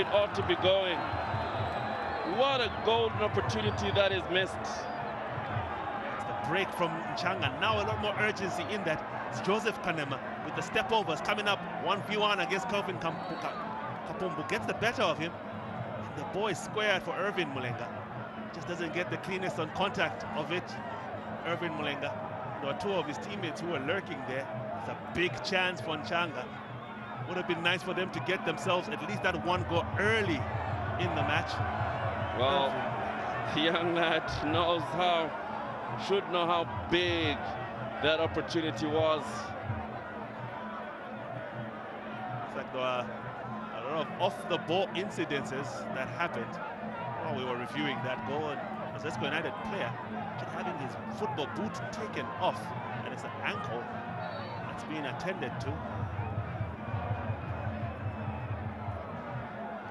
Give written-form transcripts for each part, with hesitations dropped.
it ought to be going. What a golden opportunity that is missed. It's the break from NCHANGA. Now a lot more urgency in that. It's Joseph Kanema with the step overs coming up 1v1 against Kelvin Kapumbu. Gets the better of him. And the boy squared for Irvin Mulenga. Just doesn't get the cleanest on contact of it. Irvin Mulenga. There were two of his teammates who were lurking there. It's a big chance for NCHANGA. Would have been nice for them to get themselves at least that one goal early in the match. Well, the young lad should know how big that opportunity was. It's like there were a lot of off-the-ball incidences that happened while we were reviewing that goal. And a Zesco United player having his football boot taken off, and it's an ankle that's being attended to.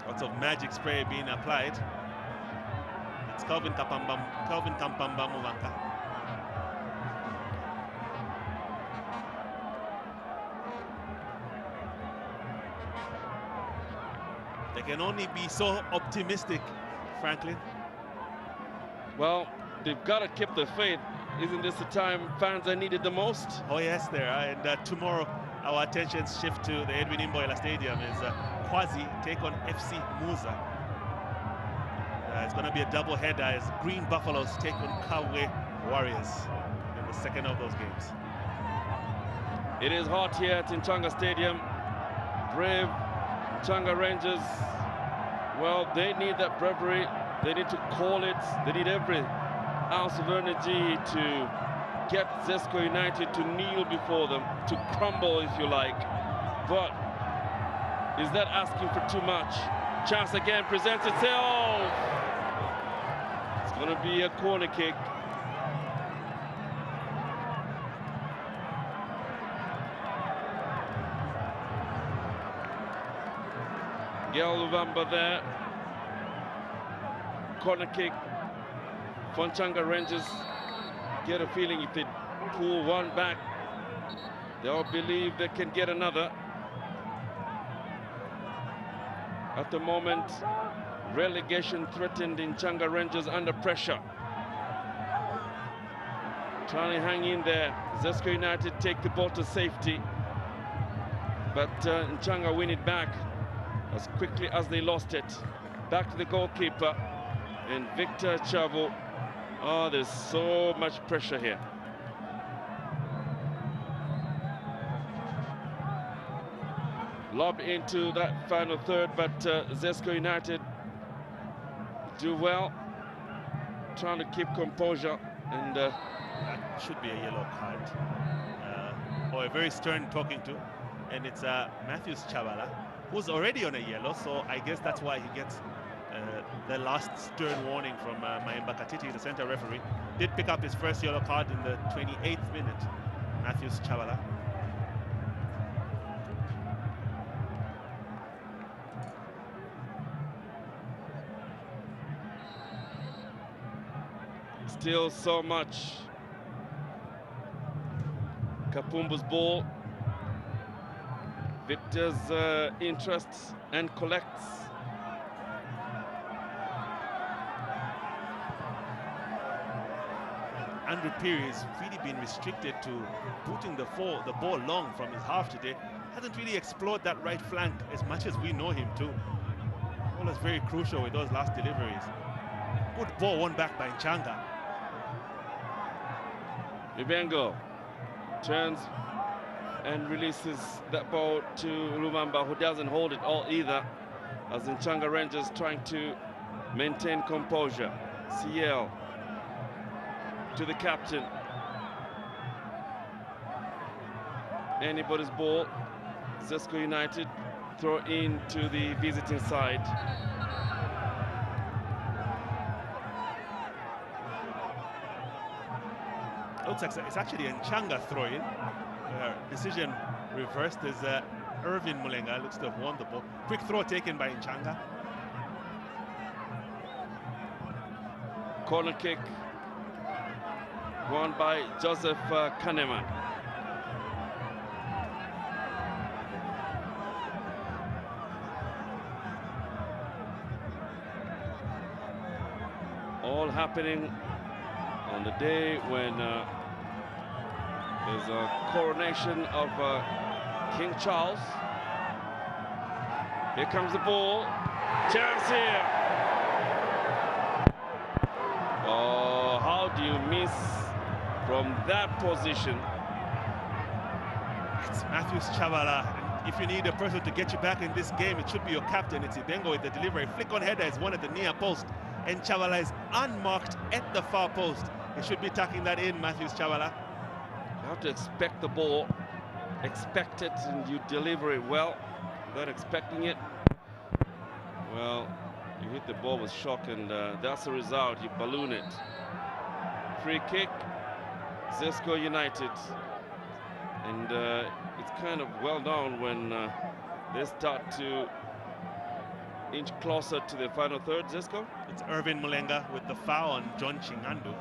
Lots of magic spray being applied. It's Kelvin Kampamba Muvanka. They can only be so optimistic, Franklin. Well, they've got to keep the faith. Isn't this the time fans are needed the most? Oh yes, they are. And tomorrow our attention shift to the Edwin Imboyela Stadium as Kwazi take on FC Muza. It's going to be a double header as Green Buffaloes take on Kawe Warriors in the second of those games. It is hot here at NCHANGA Stadium. Brave NCHANGA Rangers, well, they need that bravery. They need to call it. They need every ounce of energy to get Zesco United to kneel before them, to crumble, if you like. But is that asking for too much? Chance again presents itself. It's going to be a corner kick. Gail Luvamba there. Corner kick. NCHANGA Rangers get a feeling if they pull one back, they'll believe they can get another. At the moment, relegation threatened NCHANGA Rangers under pressure. Trying to hang in there. Zesco United take the ball to safety, but NCHANGA win it back as quickly as they lost it. Back to the goalkeeper and Victor Chavo. Oh, there's so much pressure here. Lob into that final third, but Zesco United do well, trying to keep composure, and that should be a yellow card, or a very stern talking to, and it's Matthews Chavala, who's already on a yellow, so I guess that's why he gets the last stern warning from Maemba Katiti, the center referee. Did pick up his first yellow card in the 28th minute, Matthews Chavala. Still so much. Kapumbu's ball. Victor's interests and collects. Andrew Peary has really been restricted to putting the ball long from his half today. Hasn't really explored that right flank as much as we know him to. Ball is very crucial with those last deliveries. Good ball won back by NCHANGA. Ibengo turns and releases that ball to Lumamba, who doesn't hold it all either, as NCHANGA Rangers trying to maintain composure. CL to the captain. Anybody's ball. Zesco United throw in to the visiting side. Looks like it's actually a NCHANGA throw-in. Decision reversed as Irvin Mulenga looks to have won the ball. Quick throw taken by NCHANGA. Corner kick won by Joseph Kanema. all happening on the day when there's a coronation of King Charles. Here comes the ball. Chance here. Oh, how do you miss from that position? It's Matthews Chavala. And if you need a person to get you back in this game, it should be your captain. It's Ibengo with the delivery. Flick on header is one at the near post. And Chavala is unmarked at the far post. He should be tucking that in, Matthews Chavala. You have to expect the ball, expect it, and you deliver it well. Without expecting it, well, you hit the ball with shock, and that's the result. You balloon it. Free kick, Zesco United. And it's kind of well known when they start to inch closer to the final third, Zesco. It's Irvin Mulenga with the foul on John Chingandu.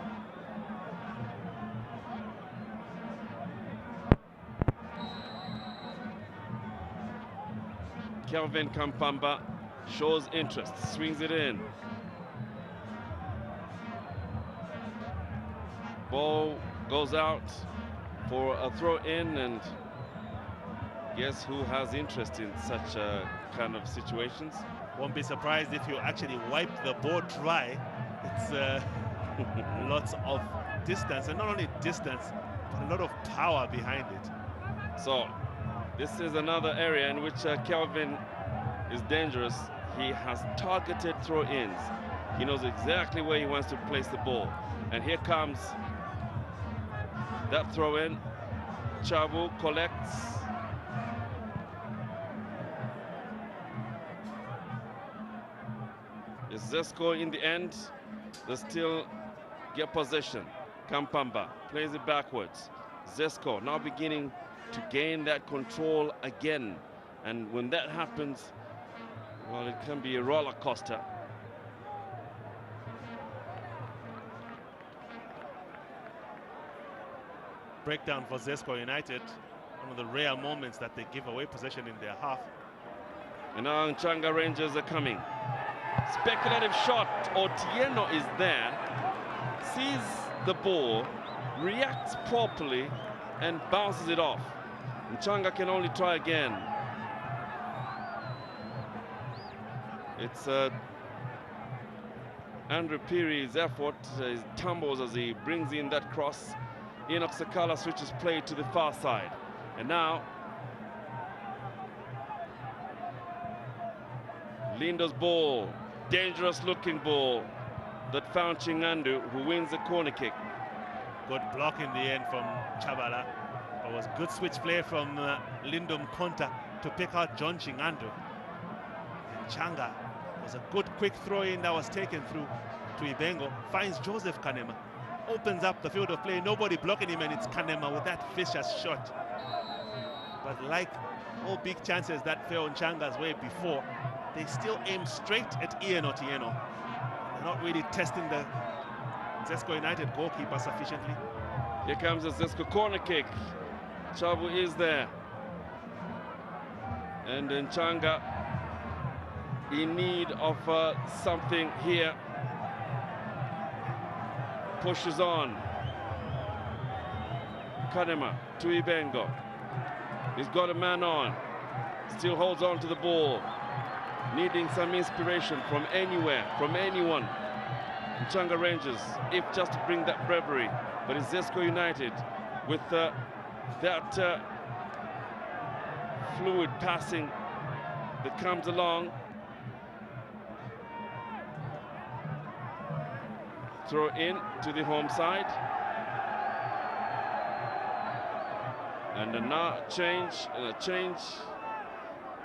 Kelvin Kampamba shows interest, swings it in. Ball goes out for a throw in, and guess who has interest in such kind of situations? Won't be surprised if you actually wipe the ball dry. It's lots of distance, and not only distance, but a lot of power behind it. So this is another area in which Kelvin is dangerous. He has targeted throw-ins. He knows exactly where he wants to place the ball. And here comes that throw-in. Chavu collects. It's Zesco in the end. They still get possession. Kampamba plays it backwards. Zesco now beginning to gain that control again. And when that happens, well, it can be a roller coaster. Breakdown for Zesco United. One of the rare moments that they give away possession in their half. And now NCHANGA Rangers are coming. Speculative shot. Otieno is there, sees the ball, reacts properly, and bounces it off. NCHANGA can only try again. It's Andrew Piri's effort. He tumbles as he brings in that cross. Enoch Sakala switches play to the far side. And now Lindo's ball, dangerous looking ball that found Chingandu, who wins the corner kick. Good block in the end from Chavala. It was good switch play from Lindom Konta to pick out John Chingandu. NCHANGA was a good quick throw in that was taken through to Ibengo, finds Joseph Kanema, opens up the field of play, nobody blocking him, and it's Kanema with that vicious shot. But like all big chances that fell NCHANGA's way before, they still aim straight at Ian Otieno. They're not really testing the Zesco United goalkeeper sufficiently. Here comes the Zesco corner kick. Chavu is there. And NCHANGA in need of something here. Pushes on. Kanema to Ibengo. He's got a man on. Still holds on to the ball. Needing some inspiration from anywhere, from anyone. NCHANGA Rangers, if just to bring that bravery. But it's Zesco United with that fluid passing that comes along. Throw in to the home side. And a change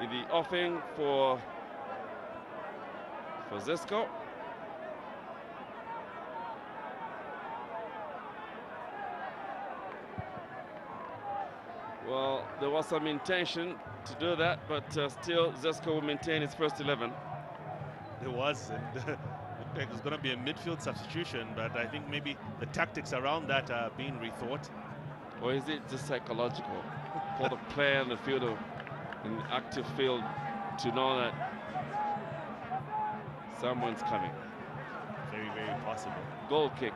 in the offing for Zesco. Well, there was some intention to do that, but still Zesco will maintain its first 11. There was, and looked like it was going to be a midfield substitution, but I think maybe the tactics around that are being rethought. Or is it just psychological for the player in the field, in the active field, to know that someone's coming? very, very possible. Goal kick.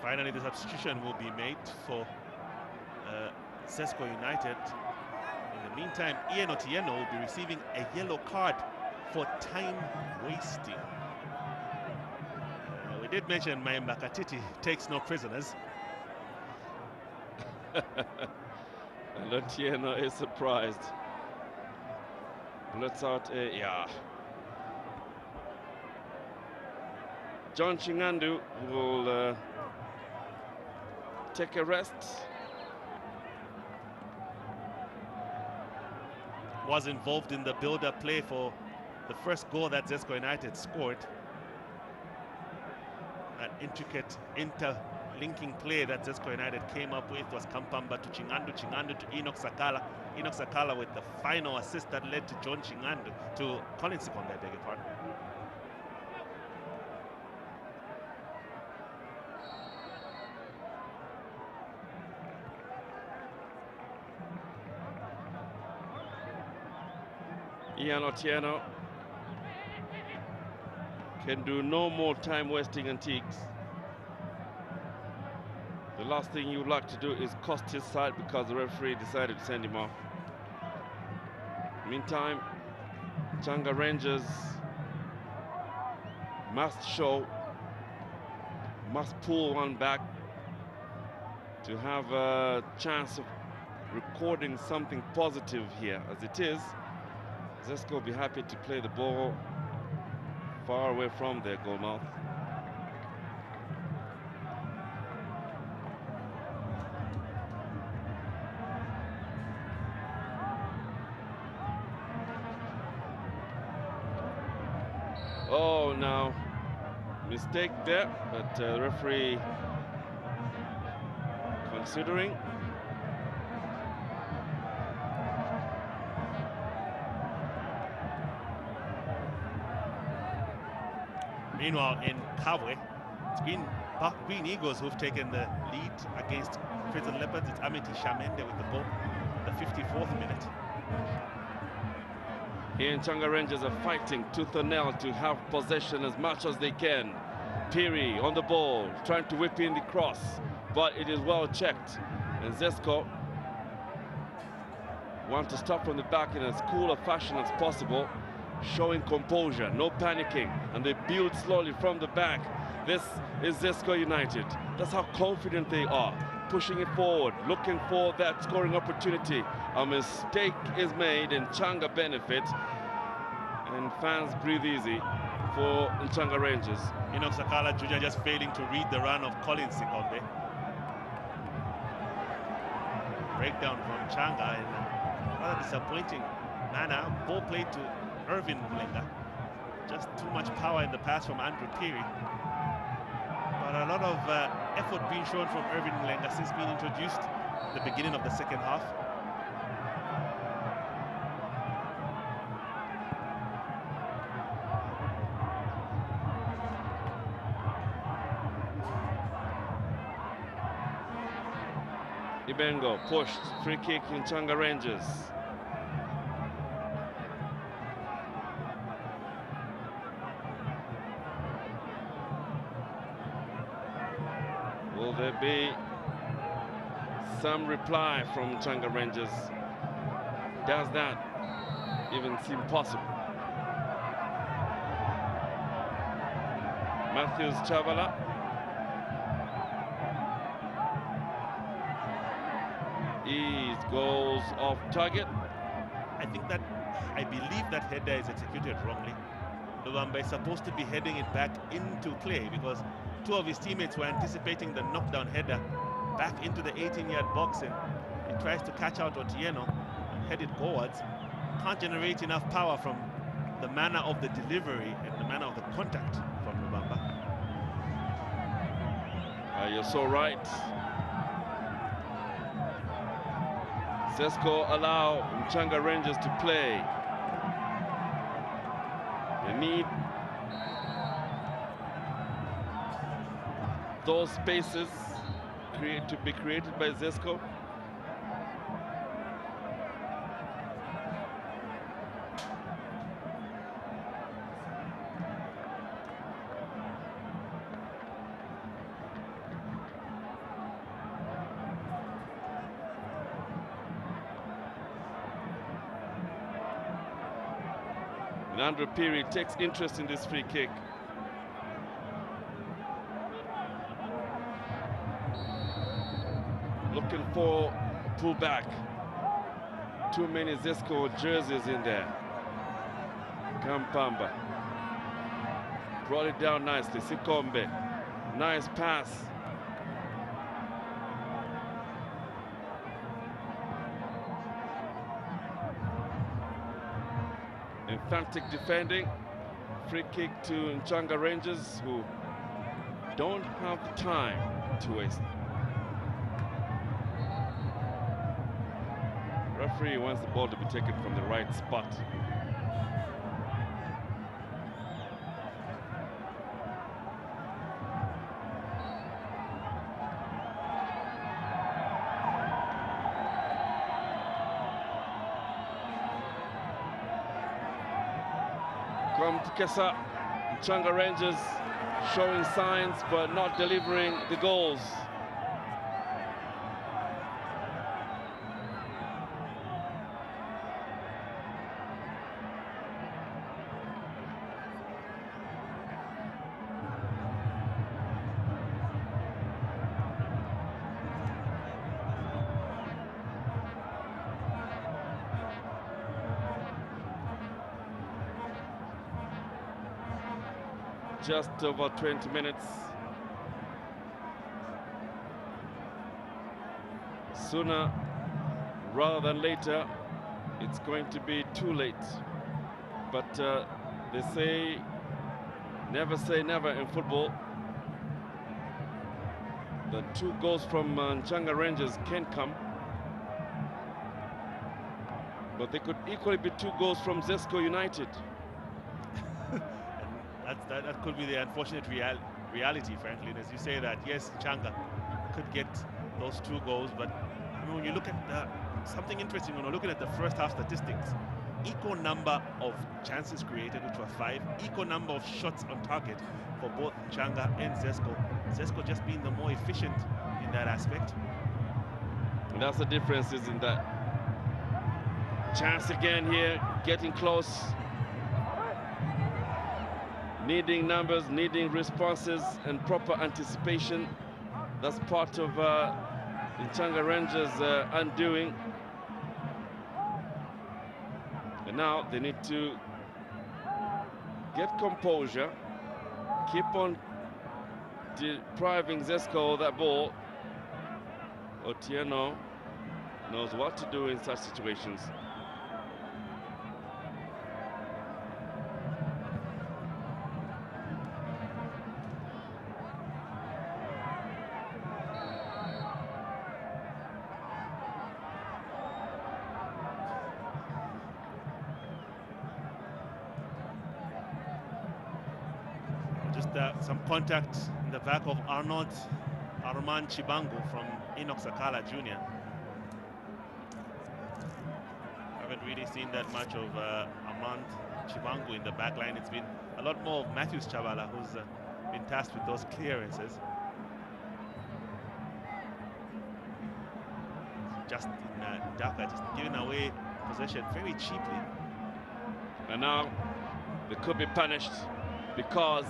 Finally, the substitution will be made for Zesco United. In the meantime, Ian Otieno will be receiving a yellow card for time wasting. We did mention Maemba Katiti takes no prisoners. And Otieno is surprised. Bloods out a, yeah. John Chingandu will take a rest. Was involved in the build-up play for the first goal that Zesco United scored. That intricate interlinking play that Zesco United came up with was Kampamba to Chingandu, Chingandu to Enoch Sakala. Enoch Sakala with the final assist that led to John Chingandu, to Colin Sikonde, I beg your pardon. Ian Otieno can do no more time-wasting antiques. The last thing you'd like to do is cost his side because the referee decided to send him off. Meantime, Changa Rangers must show, must pull one back to have a chance of recording something positive here. As it is, Zesco will be happy to play the ball far away from their goal mouth. Oh, now mistake there, but referee considering. Meanwhile, in Kabwe, it's Green Eagles who've taken the lead against Prison Leopards. It's Amity Shamende with the goal at the 54th minute. Here in Changa Rangers are fighting tooth and nail to have possession as much as they can. Piri on the ball, trying to whip in the cross, but it is well checked. And Zesco want to start from the back in as cool a fashion as possible, showing composure, no panicking, and they build slowly from the back. This is Zesco United. That's how confident they are, pushing it forward, looking for that scoring opportunity. A mistake is made and Changa benefit, and fans breathe easy for Changa Rangers. Enoch Sakala Jr. just failing to read the run of Colin Sikonde. Breakdown from Changa in a rather disappointing manner. Ball played to Irvin Mlenga. Just too much power in the pass from Andrew Piri. But a lot of effort being shown from Irvin Mlenga since being introduced at the beginning of the second half. Ibengo pushed, free kick in Changa Rangers. Will there be some reply from Changa Rangers? Does that even seem possible? Matthews Chavala. He goes off target. I believe that header is executed wrongly. Lubamba is supposed to be heading it back into play because two of his teammates were anticipating the knockdown header back into the 18-yard box, and he tries to catch out Otieno and head it forwards. Can't generate enough power from the manner of the delivery and the manner of the contact from Lubamba. You're so right. Zesco allow NCHANGA Rangers to play. They need those spaces to be created by Zesco. And Andrew Peary takes interest in this free kick. Looking for a pullback. Too many Zesco jerseys in there. Kampamba brought it down nicely. Sikombe, nice pass. Emphatic defending. Free kick to NCHANGA Rangers, who don't have the time to waste. Referee wants the ball to be taken from the right spot. Kesa, NCHANGA Rangers showing signs but not delivering the goals. Just over 20 minutes. Sooner rather than later, it's going to be too late. But they say never in football. The 2 goals from NCHANGA Rangers can come. But they could equally be 2 goals from Zesco United. That could be the unfortunate reality, frankly. And as you say that, yes, NCHANGA could get those 2 goals, but I mean, when you look at something interesting, when we're looking at the first half statistics, equal number of chances created, which were 5, equal number of shots on target for both NCHANGA and Zesco. Zesco just being the more efficient in that aspect. And that's the difference, isn't that? Chance again here, getting close. Needing numbers, needing responses and proper anticipation. That's part of NCHANGA Rangers' undoing. And now they need to get composure, keep on depriving Zesco of that ball. Otieno knows what to do in such situations. Some contact in the back of Armand Chibangu from Enoch Sakala Jr. Haven't really seen that much of Armand Chibangu in the back line. It's been a lot more of Matthews Chavala, who's been tasked with those clearances. Just in Dhaka, just giving away possession very cheaply. And now they could be punished because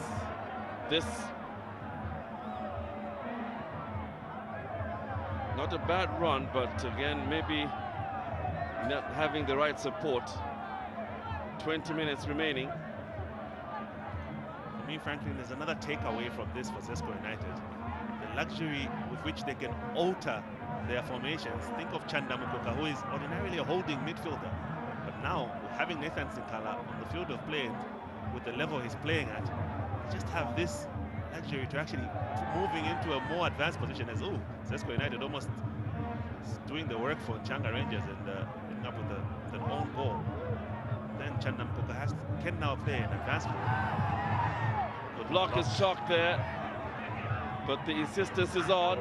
this, not a bad run, but again, maybe not having the right support. 20 minutes remaining. For me, frankly, there's another takeaway from this for Zesco United. The luxury with which they can alter their formations. Think of Chanda Mukoka, who is ordinarily a holding midfielder. But now, having Nathan Sinkala on the field of play, with the level he's playing at, just have this luxury to actually moving into a more advanced position as Zesco United almost doing the work for NCHANGA Rangers and ending up with an own goal. Then Chanampuka can now play an advanced ball. The block is shocked there, but the insistence is on.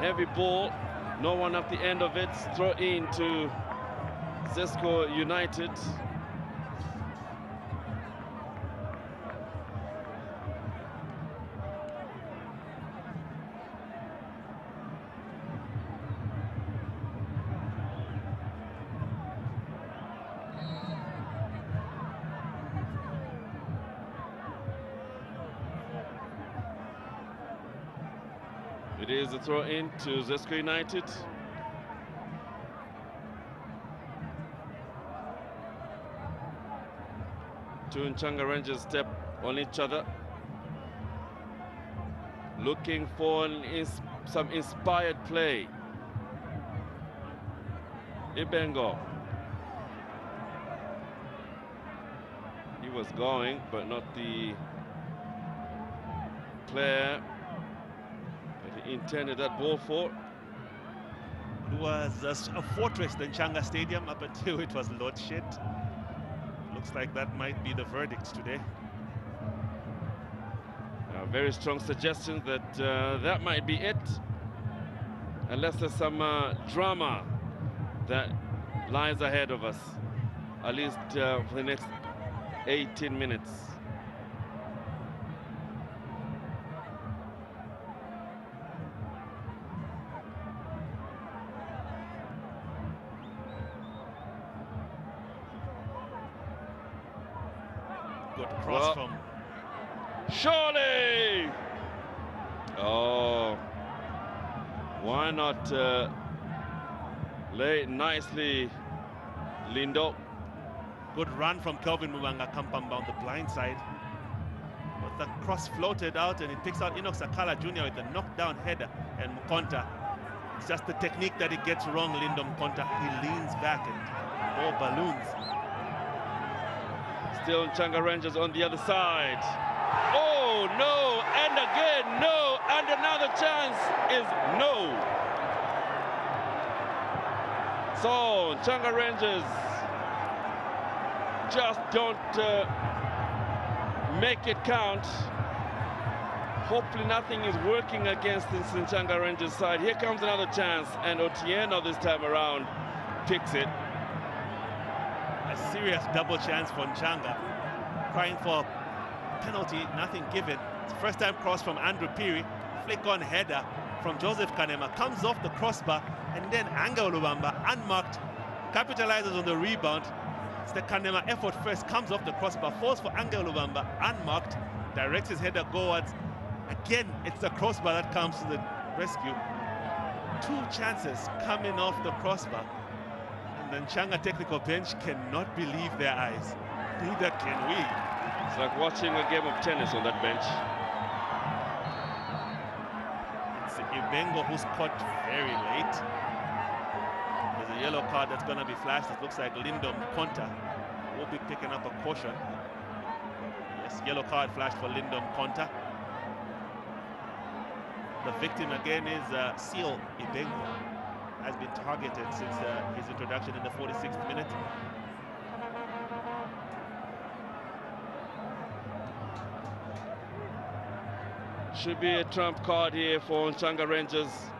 Heavy ball, no one at the end of it. Throw in to Zesco United. It is a throw in to Zesco United. Two NCHANGA Rangers step on each other, looking for some inspired play. Ibengo. He was going, but not the player that he intended that ball for. It was a fortress, the NCHANGA Stadium, up until it was load shed. Looks like that might be the verdict today. Very strong suggestion that that might be it, unless there's some drama that lies ahead of us, at least for the next 18 minutes. Good cross from Surely! Oh, why not lay it nicely, Lindo? good run from Kelvin Mubanga Kampamba on the blind side. But the cross floated out and it picks out Enoch Sakala Jr. with a knockdown header, and Mukonta. It's just the technique that he gets wrong, Lindo Mukonta. He leans back and ball balloons. Still NCHANGA Rangers on the other side. Oh, no, and again, no, and another chance is no. So, NCHANGA Rangers just don't make it count. Hopefully nothing is working against this NCHANGA Rangers side. Here comes another chance, and Otieno this time around picks it. A serious double chance for NCHANGA, crying for a penalty, nothing given. It's first time cross from Andrew Piri, flick on header from Joseph Kanema, comes off the crossbar, and then Anga Olubamba, unmarked, capitalizes on the rebound. It's the Kanema effort first, comes off the crossbar, falls for Anga Olubamba, unmarked, directs his header goalwards. Again, it's the crossbar that comes to the rescue. Two chances coming off the crossbar. And the NCHANGA technical bench cannot believe their eyes. Neither can we. It's like watching a game of tennis on that bench. It's Ibengo who's caught very late. There's a yellow card that's going to be flashed. It looks like Lindo Mkonta will be picking up a caution. Yes, yellow card flashed for Lindo Mkonta. The victim again is Seal Ibengo. Has been targeted since his introduction in the 46th minute. Should be a trump card here for NCHANGA Rangers.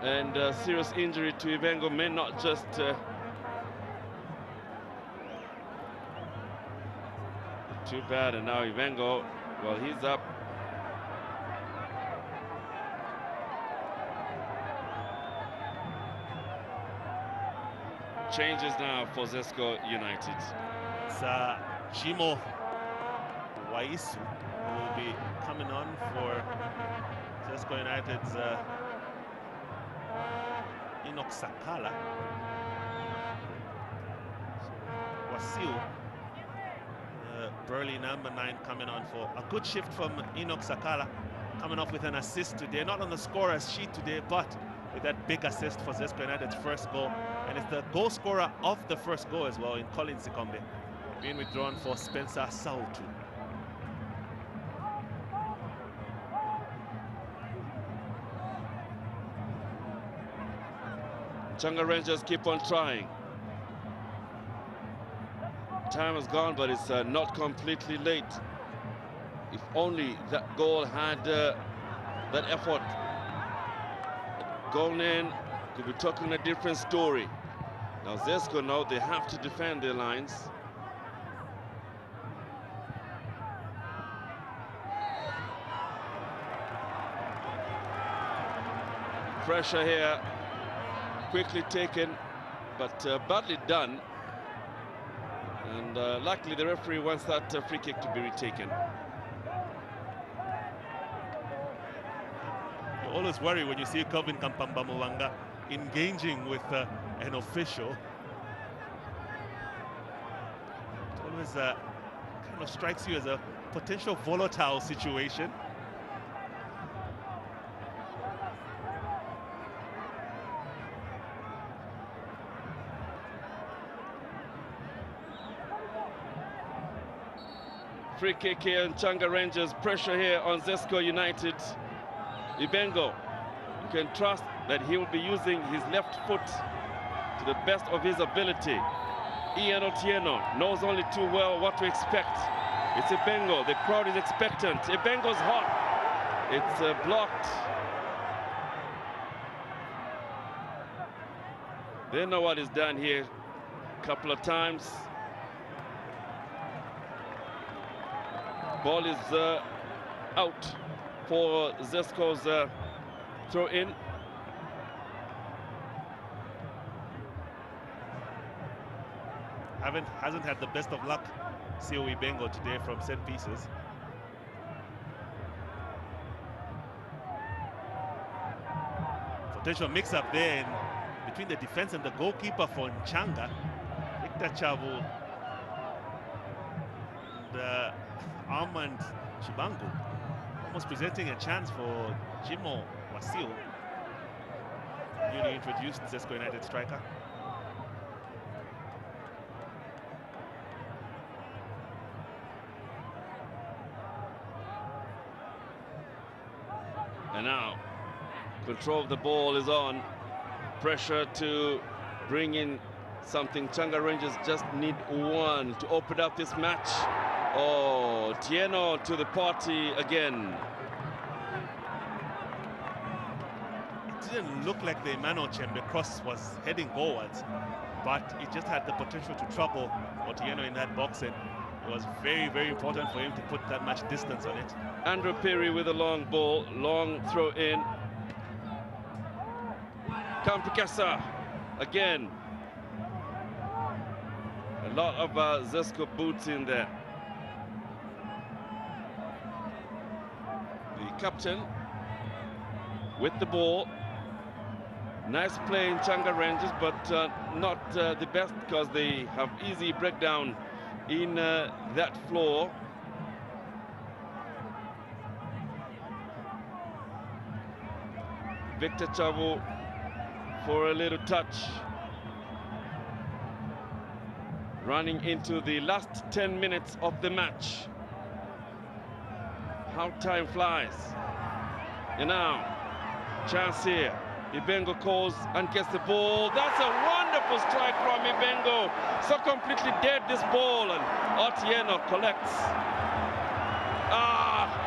And serious injury to Ibengo may not just too bad. And now Ibengo, well, he's up. Changes now for Zesco United. It's Jimo Waisu who will be coming on for Zesco United's Enoch Sakala. Wasil, Burley number 9, coming on for a good shift from Enoch Sakala, coming off with an assist today. Not on the scorer's sheet today, but with that big assist for Zesco United's first goal. And it's the goal scorer of the first goal as well in Colin Sikombe, being withdrawn for Spencer Sautu. Changa Rangers keep on trying. Time has gone, but it's not completely late. If only that goal had that effort gone in, could be talking a different story. Now Zesco know they have to defend their lines. Pressure here, quickly taken, but badly done. And luckily the referee wants that free kick to be retaken. You always worry when you see Kelvin Kampamba Mwanga engaging with an official. It always kind of strikes you as a potential volatile situation. Free kick here in Changa Rangers. Pressure here on Zesco United. Ibengo, you can trust that he will be using his left foot to the best of his ability. Ian Otieno knows only too well what to expect. It's Ibengo. The crowd is expectant. Ibengo's hot. It's blocked. They know what is done here a couple of times. Ball is out for Zesco's throw in. Hasn't had the best of luck, COE Bengo today from set pieces. Potential mix-up there in between the defense and the goalkeeper for NCHANGA, Victor Chavu and Armand Chibangu, almost presenting a chance for Jimo Wasil, newly introduced Zesco United striker. And now, control of the ball is on. Pressure to bring in something. Changa Rangers just need one to open up this match. Oh, Tieno to the party again. It didn't look like the Emmanuel Chembe cross was heading goalwards, but it just had the potential to trouble Otieno in that box, and it was very, very important for him to put that much distance on it. Andrew Perry with a long ball, long throw in. Kampikasa again. A lot of Zesco boots in there. The captain with the ball. Nice play in Changa Rangers, but not the best because they have easy breakdown in that floor. Victor Chavu for a little touch. Running into the last 10 minutes of the match. How time flies. And now, chance here. Ibengo calls and gets the ball. That's a wonderful strike from Ibengo. So completely dead this ball, and Otieno collects.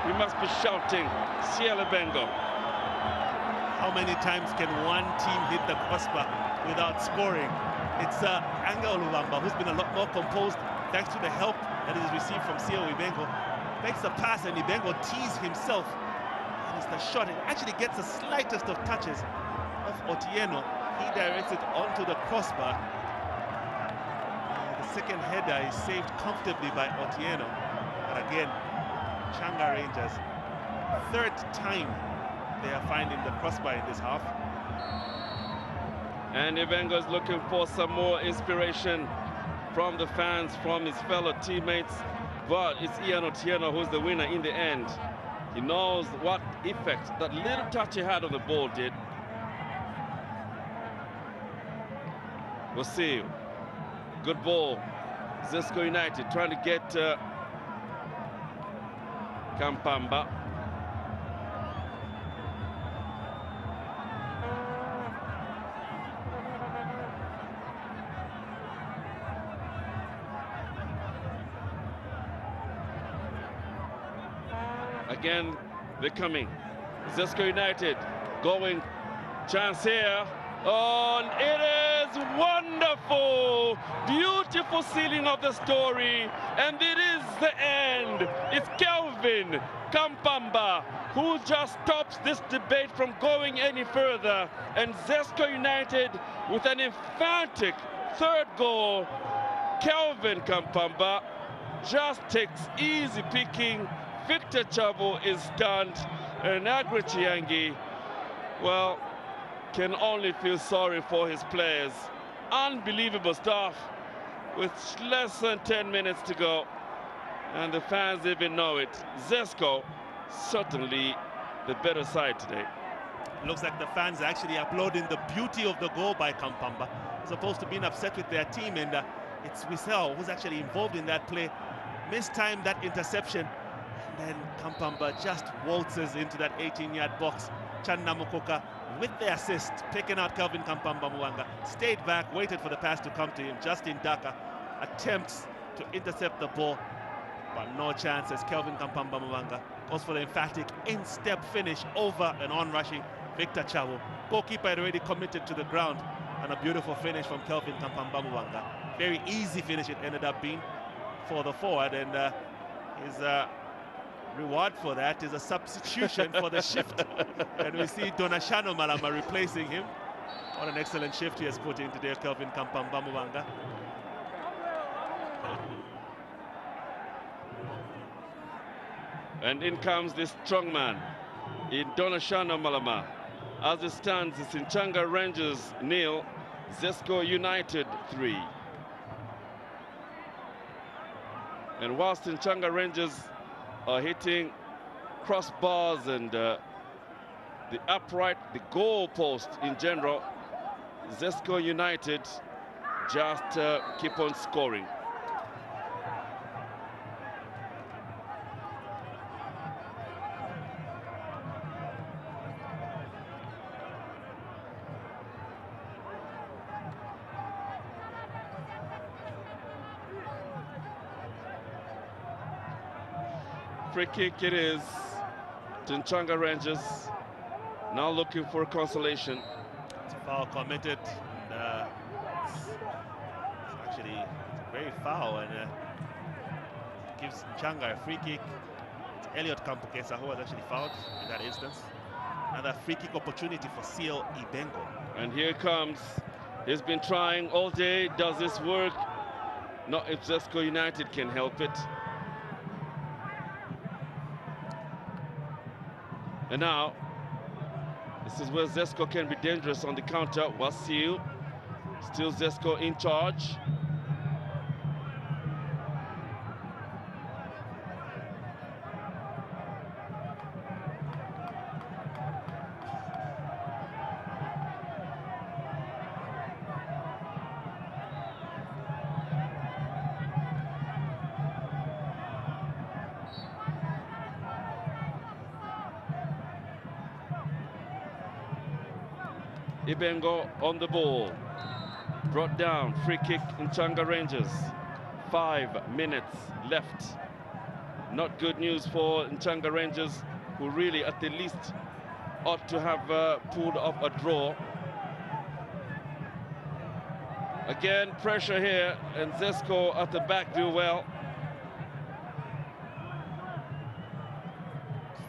He must be shouting, Ciel Ibengo. How many times can one team hit the crossbar without scoring? It's Anga Oluvamba, who's been a lot more composed thanks to the help that he's received from Ciel Ibengo. Makes the pass, and Ibengo tees himself. And it's the shot. It actually gets the slightest of touches of Otieno. He directs it onto the crossbar. The second header is saved comfortably by Otieno. But again, Changa Rangers, third time they are finding the crossbar in this half. And Ibengo is looking for some more inspiration from the fans, from his fellow teammates. But it's Ian Otieno who's the winner in the end. He knows what effect that little touch he had on the ball did. We'll see. Good ball. Zesco United trying to get Kampamba. Again, they're coming. Zesco United going. Chance here. Oh, and it is wonderful. Beautiful sealing of the story. And it is the end. It's Kelvin Kampamba who just stops this debate from going any further. And Zesco United with an emphatic third goal. Kelvin Kampamba just takes easy picking. Victor Chavo is stunned. And NCHANGA, well, can only feel sorry for his players. Unbelievable stuff with less than 10 minutes to go. And the fans even know it. Zesco, certainly the better side today. Looks like the fans are actually applauding the beauty of the goal by Kampamba, as opposed to being upset with their team. And it's Wissel who's actually involved in that play. Mistimed that interception. And then Kampamba just waltzes into that 18-yard box. Channa Mukoka with the assist, taking out Kelvin Kampamba Mwanga, stayed back, waited for the pass to come to him. Justin Daka attempts to intercept the ball, but no chance as Kelvin Kampamba Mwanga goes for the emphatic in-step finish over an on-rushing Victor Chavo. Goalkeeper had already committed to the ground, and a beautiful finish from Kelvin Kampamba Mwanga. Very easy finish it ended up being for the forward, and his reward for that is a substitution for the shift. And we see Donashano Malama replacing him. What an excellent shift he has put in today, Kelvin Kampamba Mwanga. And in comes this strong man in Donashano Malama. As it stands, it's NCHANGA Rangers 0, Zesco United 3. And whilst NCHANGA Rangers are hitting crossbars and the upright, the goal post in general, Zesco United just keep on scoring. Free kick it is to NCHANGA Rangers, now looking for Consolation. It's a foul committed. It's actually very foul, and gives NCHANGA a free kick. It's Elliot Kampukesa who was actually fouled in that instance. Another free kick opportunity for CL Ibengo. And here it comes. He's been trying all day. Does this work? Not if Zesco United can help it. And now, this is where Zesco can be dangerous on the counter. Wasil, still Zesco in charge. Ibengo on the ball, brought down, free kick in NCHANGA Rangers. 5 minutes left. Not good news for NCHANGA Rangers, who really at the least ought to have pulled off a draw. Again, pressure here, and Zesco at the back do well.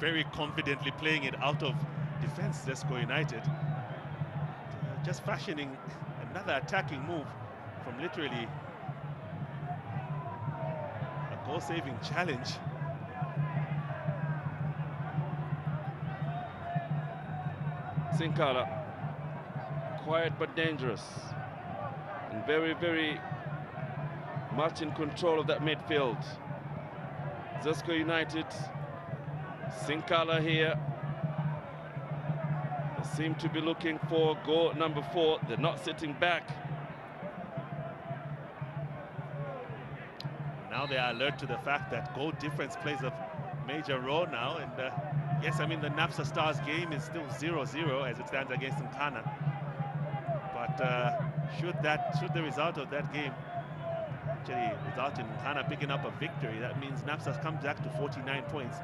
Very confidently playing it out of defense, Zesco United. Just fashioning another attacking move from literally a goal-saving challenge. Sinkala, quiet but dangerous, and very, very much in control of that midfield. Zesco United, Sinkala here. Seem to be looking for goal number 4. They're not sitting back. Now they are alert to the fact that goal difference plays a major role now. And yes, I mean, the NAPSA Stars game is still 0-0 as it stands against Nkana. But should the result of that game actually result in Nkana picking up a victory, that means NAPSA comes back to 49 points,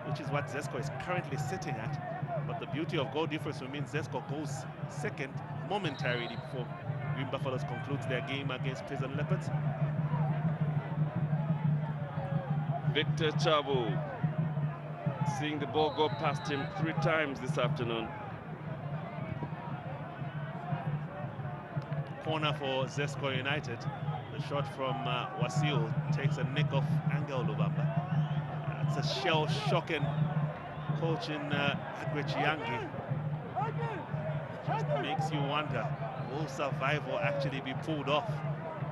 which is what Zesco is currently sitting at. But the beauty of goal difference will mean Zesco goes second momentarily before Green Buffaloes concludes their game against Prison Leopards. Victor Chabu, seeing the ball go past him 3 times this afternoon. Corner for Zesco United. The shot from Wasil takes a nick off Angel Lubamba. It's a shell-shocking coach in Chiangi. Just makes you wonder, will survival actually be pulled off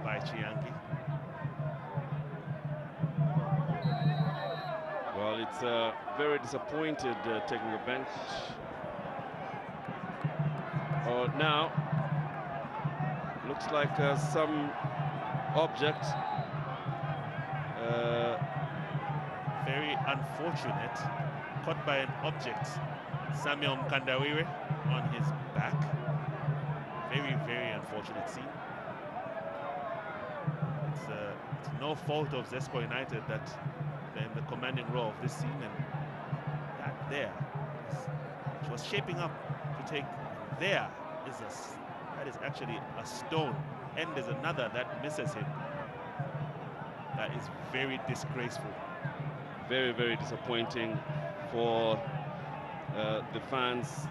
by Chiangi? Well, it's very disappointed taking a bench. Oh, now looks like some object. Very unfortunate. Caught by an object. Samuel Mkandawire on his back. Very, very unfortunate scene. It's no fault of Zesco United that they're in the commanding role of this scene, and that there, which was shaping up to take there, that is actually a stone, and there's another that misses him. That is very disgraceful. Very, very disappointing for the fans.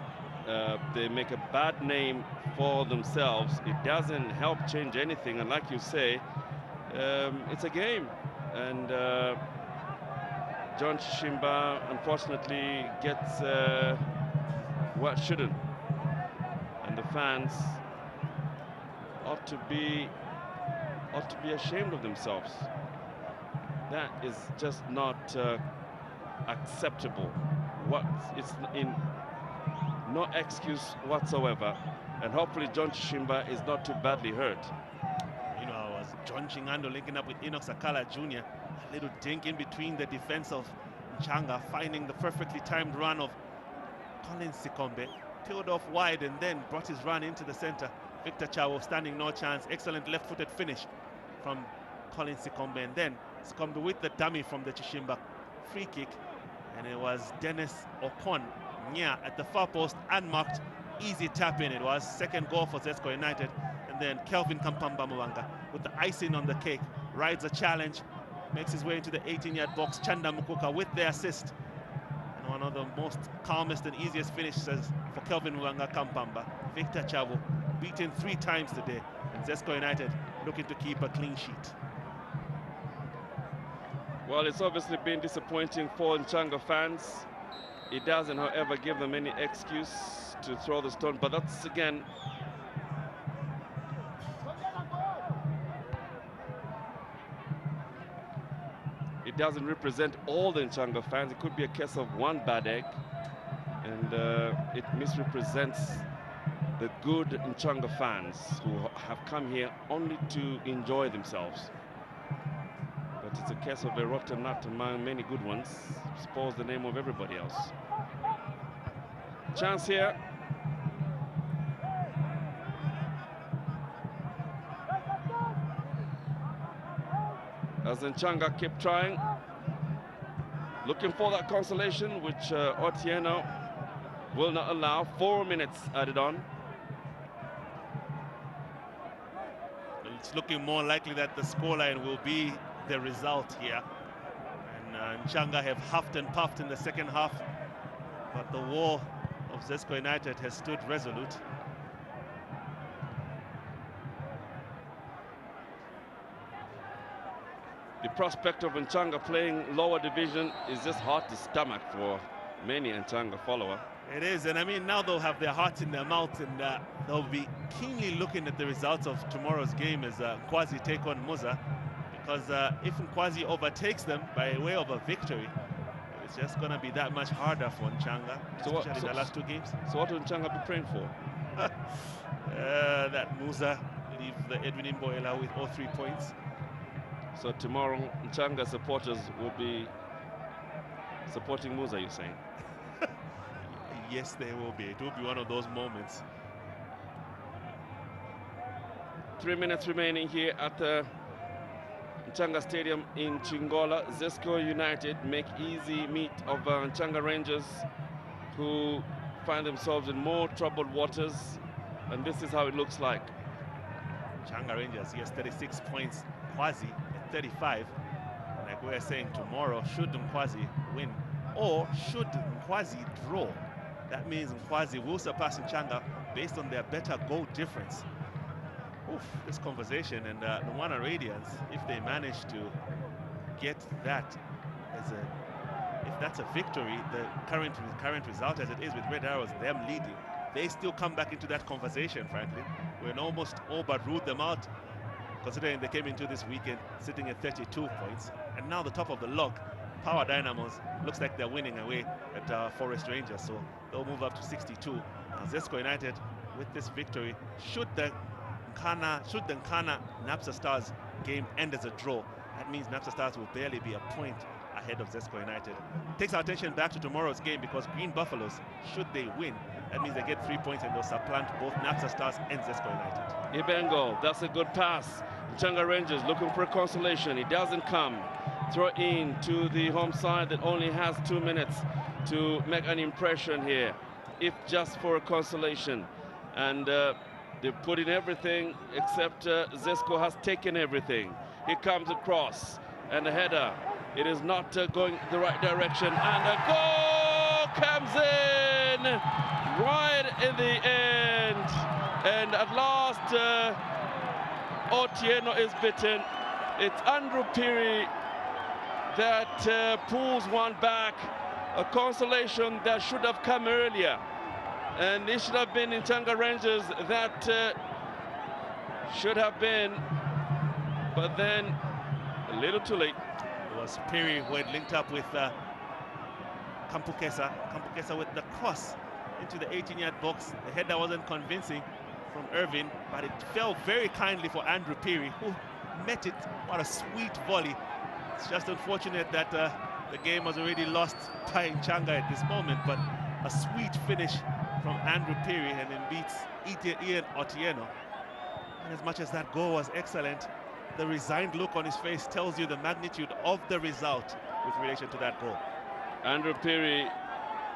They make a bad name for themselves. It doesn't help change anything, and like you say, it's a game, and John Chishimba unfortunately gets what shouldn't, and the fans ought to be ashamed of themselves. That is just not acceptable. It's in no excuse whatsoever, and hopefully John Chishimba is not too badly hurt. You know, I was John Chingando linking up with Enoch Sakala Jr. A little dink in between the defense of NCHANGA, finding the perfectly timed run of Colin Sikombe, tailed off wide and then brought his run into the center. Victor Chawo standing no chance. Excellent left-footed finish from Colin Sikombe, and then Sikombe with the dummy from the Chishimba free kick, and it was Dennis Okon Nya at the far post, unmarked, easy tap in. It was second goal for Zesco United, and then Kelvin Kampamba Mwanga with the icing on the cake, rides a challenge, makes his way into the 18-yard box. Chanda Mukuka with the assist, and one of the most calmest and easiest finishes for Kelvin Mwanga Kampamba. Victor Chavo beaten 3 times today, and Zesco United looking to keep a clean sheet. Well, it's obviously been disappointing for NCHANGA fans. It doesn't, however, give them any excuse to throw the stone, but that's, again, it doesn't represent all the NCHANGA fans. It could be a case of one bad egg, and it misrepresents the good NCHANGA fans who have come here only to enjoy themselves. But it's a case of a rotten nut among many good ones. Spoils the name of everybody else. Chance here. As NCHANGA keep trying. Looking for that consolation, which Otieno will not allow. 4 minutes added on. It's looking more likely that the scoreline will be the result here. And NCHANGA have huffed and puffed in the second half, but the war of Zesco United has stood resolute. The prospect of NCHANGA playing lower division is just hard to stomach for many NCHANGA follower. It is, and I mean, now they'll have their hearts in their mouths, and they'll be keenly looking at the results of tomorrow's game as Nkwazi take on Muza. Because if Nkwazi overtakes them by way of a victory, it's just going to be that much harder for NCHANGA, especially in the last 2 games. So what will NCHANGA be praying for? That Muza leave the Edwin Imboela with all 3 points. So tomorrow, NCHANGA supporters will be supporting Muza, you're saying? Yes, they will be. It will be one of those moments. 3 3 minutes remaining here at the NCHANGA Stadium in Chingola. Zesco United make easy meet of NCHANGA Rangers, who find themselves in more troubled waters, and this is how it looks like. NCHANGA Rangers, yes, 36 points. Nkwazi at 35. Like we were saying, tomorrow, should Nkwazi win or should Nkwazi draw, that means Nkwazi will surpass NCHANGA based on their better goal difference. Oof, this conversation, and the Luana Radiants, if they manage to get that as a, if that's a victory, the current result as it is with Red Arrows, them leading, they still come back into that conversation, frankly. We're almost all but ruled them out, considering they came into this weekend sitting at 32 points. And now the top of the log, Power Dynamos, looks like they're winning away at Forest Rangers, so they'll move up to 62. Now Zesco United, with this victory, should the Nkana Napsa Stars game end as a draw, that means Napsa Stars will barely be a point ahead of Zesco United. Takes our attention back to tomorrow's game, because Green Buffaloes, should they win, that means they get 3 points and they'll supplant both Napsa Stars and Zesco United. Ibengo, that's a good pass. NCHANGA Rangers looking for a consolation. It doesn't come. Throw in to the home side that only has 2 minutes to make an impression here, if just for a consolation. And they've put in everything except Zesco has taken everything. He comes across and a header. It is not going the right direction, and a goal comes in right in the end. And at last, Otieno is bitten. It's Andrew Piri that pulls one back. A consolation that should have come earlier. And it should have been in NCHANGA Rangers that should have been, but then a little too late. It was Piri who had linked up with Kampukesa. Kampukesa with the cross into the 18-yard box. The header wasn't convincing from Irvin, but it fell very kindly for Andrew Piri, who met it. What a sweet volley. It's just unfortunate that the game was already lost by NCHANGA at this moment, but a sweet finish from Andrew Piri, and then beats Ian Otieno. And as much as that goal was excellent, the resigned look on his face tells you the magnitude of the result with relation to that goal. Andrew Piri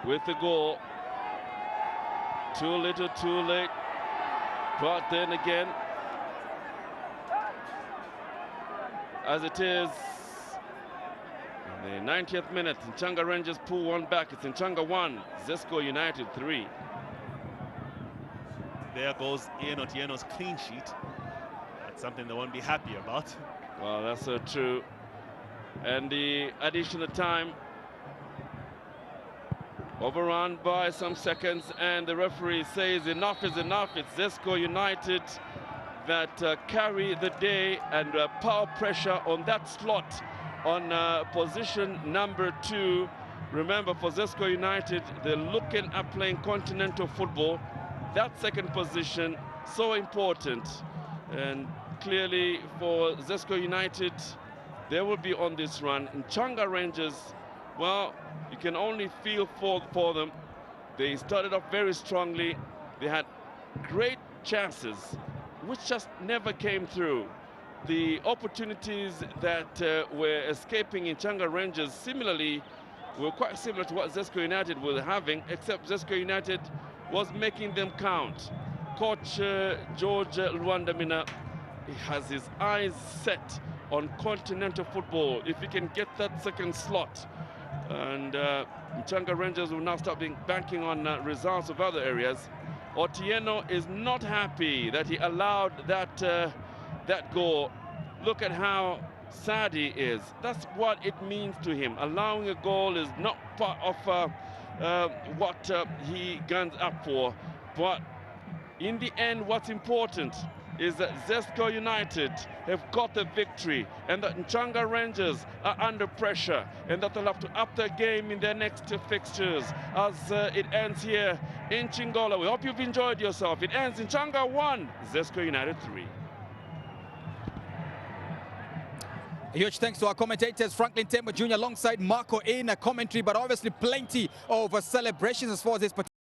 with the goal. Too little, too late. But then again, as it is, in the 90th minute, NCHANGA Rangers pull one back. It's NCHANGA 1, Zesco United 3. There goes Ian Otieno's clean sheet. That's something they won't be happy about. Well, that's so true. And the additional time overrun by some seconds, and the referee says enough is enough. It's Zesco United that carry the day, and power pressure on that slot on position number 2. Remember, for Zesco United, they're looking at playing continental football. That second position, so important. And clearly for Zesco United, they will be on this run. NCHANGA Rangers, well, you can only feel for them. They started off very strongly. They had great chances, which just never came through. The opportunities that were escaping in NCHANGA Rangers similarly were quite similar to what Zesco United were having, except Zesco United was making them count. Coach George Luandamina, he has his eyes set on continental football. If he can get that second slot, and NCHANGA Rangers will now start banking on results of other areas. Otieno is not happy that he allowed that goal. Look at how sad he is. That's what it means to him. Allowing a goal is not part of what he guns up for. But in the end, what's important is that Zesco United have got the victory, and that NCHANGA Rangers are under pressure, and that they'll have to up their game in their next fixtures as it ends here in Chingola. We hope you've enjoyed yourself. It ends in NCHANGA 1, Zesco United 3. A huge thanks to our commentators, Franklin Temba Jr. alongside Marco in a commentary, but obviously plenty of celebrations as far as this particular